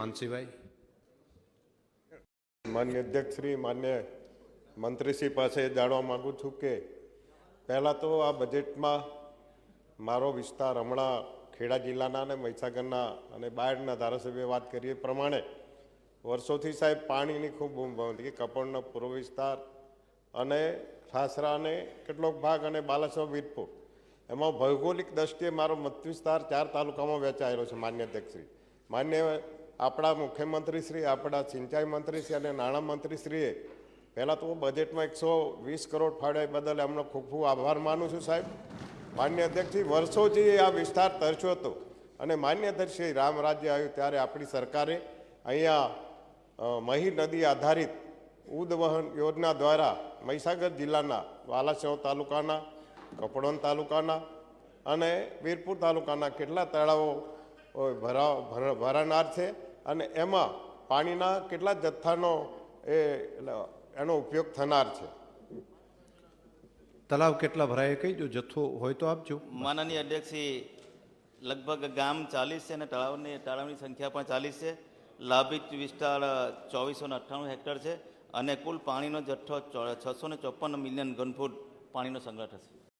માનસીભાઈ. માન્ય અધ્યક્ષ શ્રી, માન્ય મંત્રીશ્રી પાસે જાણવા માગું છું કે પહેલાં તો આ બજેટમાં મારો વિસ્તાર હમણાં ખેડા જિલ્લાના અને મહીસાગરના અને બાયડના ધારાસભ્ય વાત કરીએ પ્રમાણે વર્ષોથી સાહેબ પાણીની ખૂબ બૂમ હતી કે કપડનો પૂર્વ વિસ્તાર અને ઠાસરા અને કેટલોક ભાગ અને બાલાસર વીરપુર એમાં ભૌગોલિક દ્રષ્ટિએ મારો મત વિસ્તાર 4 તાલુકામાં વહેંચાયેલો છે. માન્ય અધ્યક્ષશ્રી, માન્ય આપણા મુખ્યમંત્રીશ્રી, આપણા સિંચાઈ મંત્રીશ્રી અને નાણામંત્રીશ્રીએ પહેલાં તો બજેટમાં 120 કરોડ ફાળવ્યા એ બદલ એમનો ખૂબ ખૂબ આભાર માનું છું સાહેબ. માન્ય અધ્યક્ષશ્રી, વર્ષોથી આ વિસ્તાર તરસ્યો હતો અને માન્ય અધ્યક્ષશ્રી રામ રાજ્ય આવ્યું ત્યારે આપણી સરકારે અહીંયા મહી નદી આધારિત ઉદવહન યોજના દ્વારા મહીસાગર જિલ્લાના વાલાસર તાલુકાના, કપડવંજ તાલુકાના અને વીરપુર તાલુકાના કેટલા તળાવો ભરાનાર છે અને એમાં પાણીના કેટલા જથ્થાનો એનો ઉપયોગ થનાર છે. તળાવ કેટલા ભરાય કહી દો, જથ્થો હોય તો આપજો. માનનીય અધ્યક્ષશ્રી, લગભગ ગામ 40 છે અને તળાવની સંખ્યા પણ 40 છે. લાભિત વિસ્તાર 2498 હેક્ટર છે અને કુલ પાણીનો જથ્થો 654 મિલિયન ઘનફૂટ પાણીનો સંગ્રહ થશે.